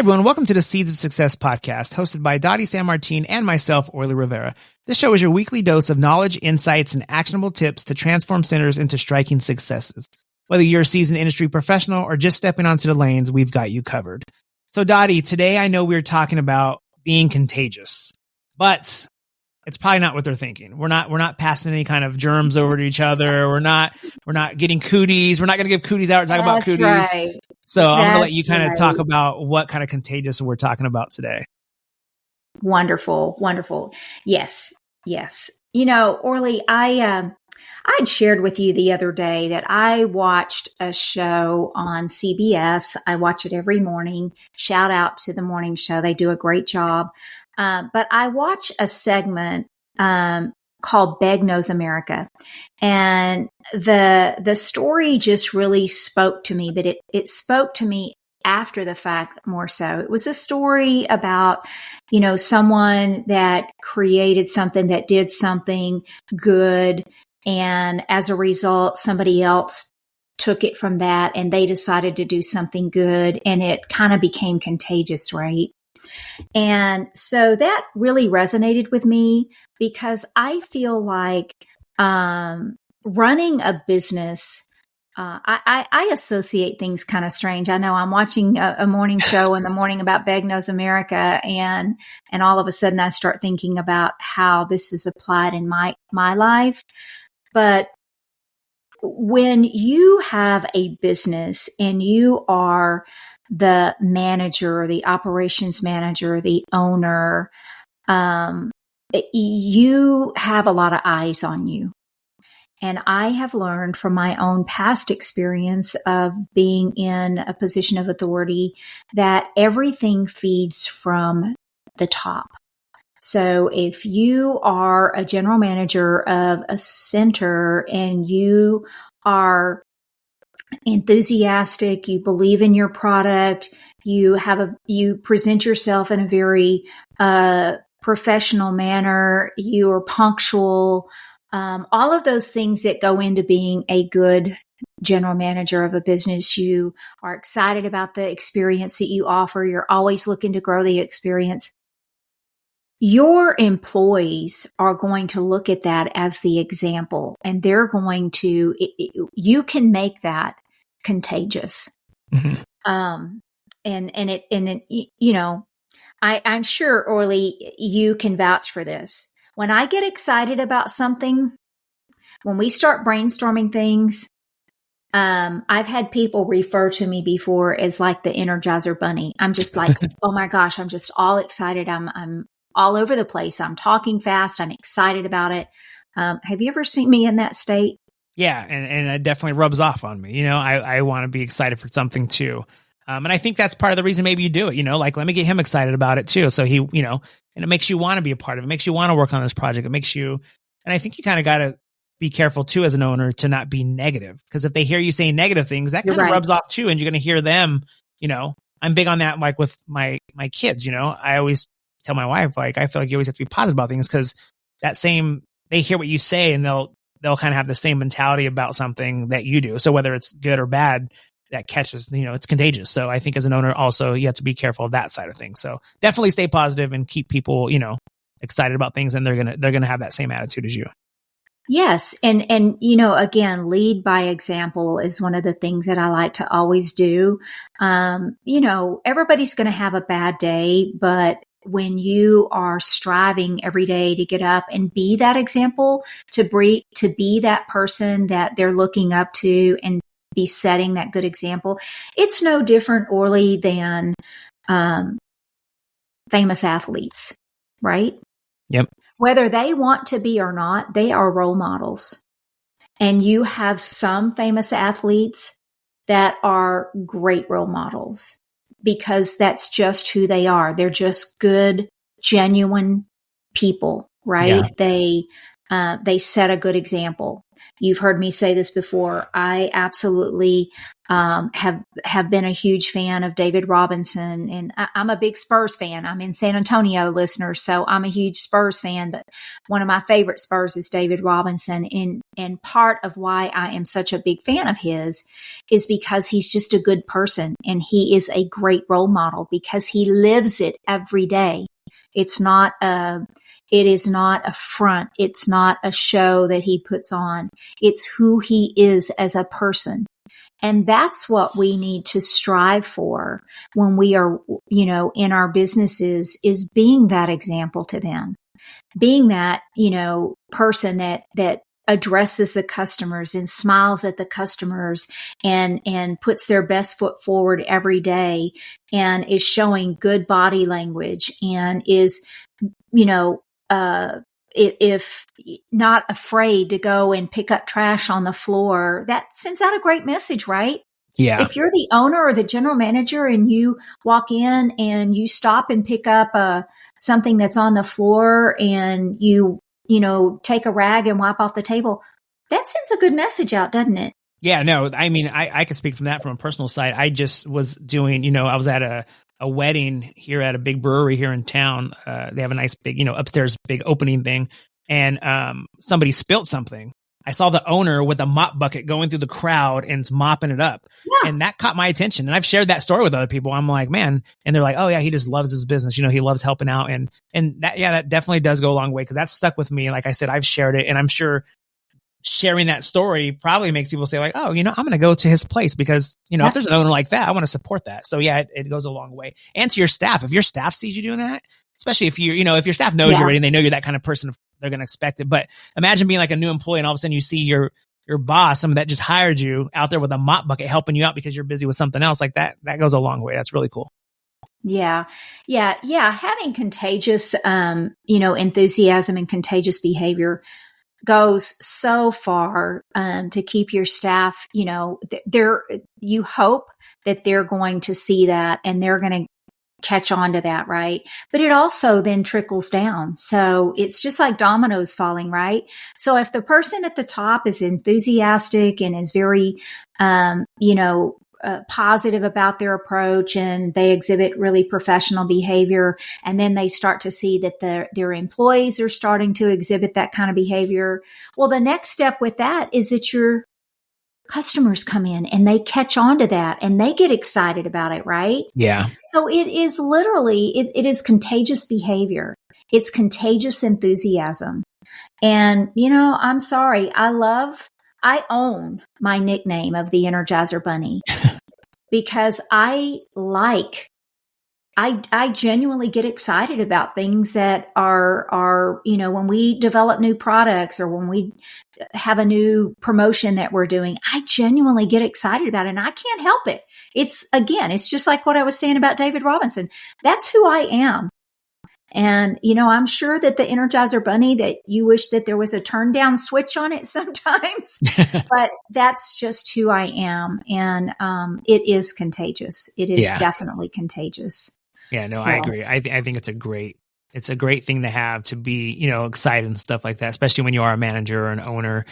everyone. Welcome to the Seeds of Success podcast, hosted by Dottie San Martin and myself, Orly Rivera. This show is your weekly dose of knowledge, insights, and actionable tips to transform centers into striking successes. Whether you're a seasoned industry professional or just stepping onto the lanes, we've got you covered. So, Dottie, today I know we're talking about being contagious, but it's probably not what they're thinking. We're not passing any kind of germs over to each other. We're not getting cooties. We're not going to give cooties out and talk about cooties. Right. So I'm going to let you kind of talk about what kind of contagious we're talking about today. Wonderful. Wonderful. Yes. You know, Orly, I had shared with you the other day that I watched a show on CBS. I watch it every morning. Shout out to the morning show. They do a great job. But I watch a segment called Beg Knows America. And the story just really spoke to me, but it spoke to me after the fact more so. It was a story about, you know, someone that created something, that did something good. And as a result, somebody else took it from that and they decided to do something good. And it kind of became contagious, right? And so that really resonated with me because I feel like running a business, I associate things kind of strange. I know I'm watching a morning show in the morning about Beg Knows America, and all of a sudden I start thinking about how this is applied in my life. But when you have a business and you are the manager, the operations manager, the owner, you have a lot of eyes on you. And I have learned from my own past experience of being in a position of authority that everything feeds from the top. So if you are a general manager of a center and you are enthusiastic, you believe in your product, you present yourself in a very professional manner, you are punctual, all of those things that go into being a good general manager of a business. You are excited about the experience that you offer. You're always looking to grow the experience. Your employees are going to look at that as the example, and they're going to, you can make that contagious. Mm-hmm. You know, I'm sure, Orly, you can vouch for this. When I get excited about something, when we start brainstorming things, I've had people refer to me before as like the Energizer Bunny. I'm just like, oh my gosh, I'm just all excited. I'm all over the place. I'm talking fast. I'm excited about it. Have you ever seen me in that state? Yeah. And it definitely rubs off on me. You know, I want to be excited for something too. And I think that's part of the reason maybe you do it, you know, like, let me get him excited about it too. So he, you know, and it makes you want to be a part of it. It makes you want to work on this project. It makes you, and I think you kind of got to be careful too, as an owner, to not be negative. Because if they hear you saying negative things, that kind of rubs off too. And you're going to hear them, you know, I'm big on that. Like with my kids, you know, I always tell my wife, like, I feel like you always have to be positive about things, because they hear what you say and they'll kind of have the same mentality about something that you do. So whether it's good or bad, that catches, you know, it's contagious. So I think as an owner also, you have to be careful of that side of things. So definitely stay positive and keep people, you know, excited about things, and they're going to have that same attitude as you. Yes. And, you know, again, lead by example is one of the things that I like to always do. You know, everybody's going to have a bad day, but when you are striving every day to get up and be that example, to be that person that they're looking up to and be setting that good example, it's no different, Orly, than famous athletes, right? Yep. Whether they want to be or not, they are role models. And you have some famous athletes that are great role models because that's just who they are. They're just good, genuine people, right? Yeah. They set a good example. You've heard me say this before. I absolutely have been a huge fan of David Robinson, and I'm a big Spurs fan. I'm in San Antonio, listeners, so I'm a huge Spurs fan. But one of my favorite Spurs is David Robinson, and part of why I am such a big fan of his is because he's just a good person, and he is a great role model because he lives it every day. It is not a front. It's not a show that he puts on. It's who he is as a person. And that's what we need to strive for when we are, in our businesses, is being that example to them, being that, person that addresses the customers and smiles at the customers and puts their best foot forward every day and is showing good body language and is, if not afraid to go and pick up trash on the floor, that sends out a great message, right? Yeah. If you're the owner or the general manager and you walk in and you stop and pick up something that's on the floor and you take a rag and wipe off the table, that sends a good message out, doesn't it? Yeah, no, I mean, I can speak from that from a personal side. I just was doing, I was at a wedding here at a big brewery here in town. They have a nice big, upstairs big opening thing. And somebody spilt something. I saw the owner with a mop bucket going through the crowd and mopping it up. Yeah. And that caught my attention. And I've shared that story with other people. I'm like, man. And they're like, oh yeah, he just loves his business. He loves helping out. And that definitely does go a long way because that stuck with me. Like I said, I've shared it, and I'm sure sharing that story probably makes people say like, oh, I'm going to go to his place because, if there's an owner like that, I want to support that. So yeah, it goes a long way. And to your staff, if your staff sees you doing that, especially if if your staff knows you already and they know you're that kind of person, they're going to expect it. But imagine being like a new employee and all of a sudden you see your boss, someone that just hired you, out there with a mop bucket helping you out because you're busy with something else like that. That goes a long way. That's really cool. Yeah. Having contagious, enthusiasm and contagious behavior goes so far to keep your staff, you hope that they're going to see that and they're going to catch on to that, right? But it also then trickles down. So it's just like dominoes falling, right? So if the person at the top is enthusiastic and is very, positive about their approach and they exhibit really professional behavior, and then they start to see that their employees are starting to exhibit that kind of behavior. Well, the next step with that is that your customers come in and they catch on to that and they get excited about it, right? Yeah. So it is literally, it is contagious behavior. It's contagious enthusiasm. And, I'm sorry, I own my nickname of the Energizer Bunny because I genuinely get excited about things that are, when we develop new products or when we have a new promotion that we're doing, I genuinely get excited about it and I can't help it. It's just like what I was saying about David Robinson. That's who I am. And, I'm sure that the Energizer Bunny, that you wish that there was a turn down switch on it sometimes, but that's just who I am. And it is contagious. It is definitely contagious. Yeah, no, I agree. I think it's a great thing to have, to be, excited and stuff like that, especially when you are a manager or an owner.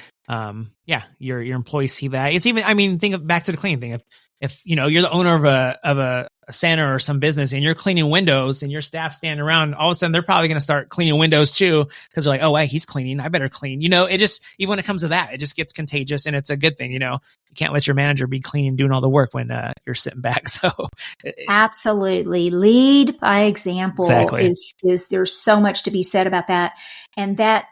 Your employees see that. It's even, think of back to the cleaning thing. If you're the owner of a center or some business and you're cleaning windows and your staff standing around, all of a sudden they're probably going to start cleaning windows too because they're like, oh, wait, he's cleaning, I better clean. It just, even when it comes to that, it just gets contagious, and it's a good thing. You can't let your manager be cleaning, doing all the work when you're sitting back. So absolutely, lead by example. Exactly. Is there's so much to be said about that, and that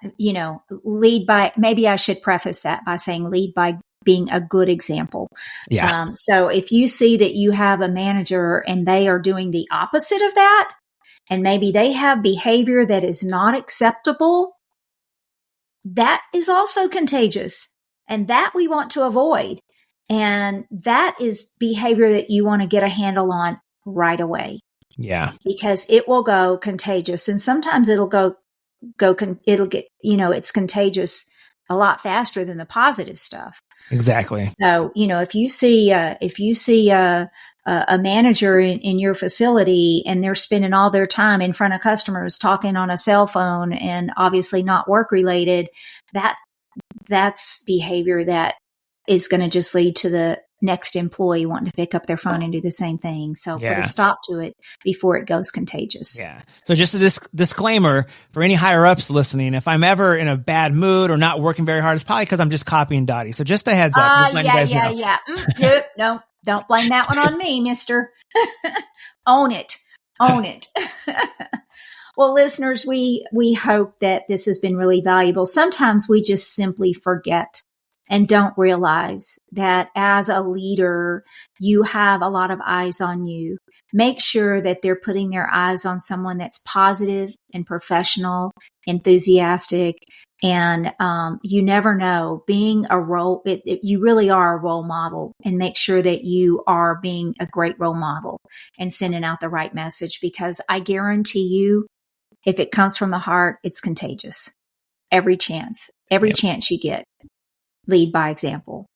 lead by. Maybe I should preface that by saying lead by being a good example. Yeah. So if you see that you have a manager and they are doing the opposite of that, and maybe they have behavior that is not acceptable, that is also contagious, and that we want to avoid. And that is behavior that you want to get a handle on right away. Yeah. Because it will go contagious, and sometimes it'll it'll get, it's contagious a lot faster than the positive stuff. Exactly. So, if you see a manager in your facility and they're spending all their time in front of customers talking on a cell phone and obviously not work related, that's behavior that is going to just lead to the next employee wanting to pick up their phone and do the same thing. So put a stop to it before it goes contagious. Yeah. So just a disclaimer for any higher ups listening, if I'm ever in a bad mood or not working very hard, it's probably because I'm just copying Dottie. So just a heads up. Just letting you guys know. Nope, no, don't blame that one on me, mister. Own it. Well, listeners, we hope that this has been really valuable. Sometimes we just simply forget and don't realize that as a leader, you have a lot of eyes on you. Make sure that they're putting their eyes on someone that's positive and professional, enthusiastic, and you never know. Being a role, you really are a role model, and make sure that you are being a great role model and sending out the right message, because I guarantee you, if it comes from the heart, it's contagious. Every chance you get. Lead by example.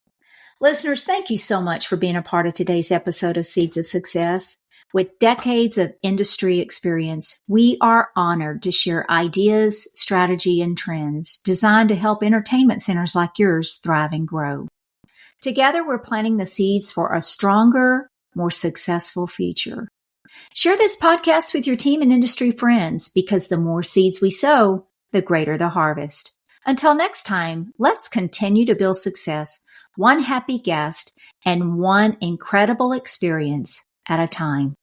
Listeners, thank you so much for being a part of today's episode of Seeds of Success. With decades of industry experience, we are honored to share ideas, strategy, and trends designed to help entertainment centers like yours thrive and grow. Together, we're planting the seeds for a stronger, more successful future. Share this podcast with your team and industry friends, because the more seeds we sow, the greater the harvest. Until next time, let's continue to build success, one happy guest and one incredible experience at a time.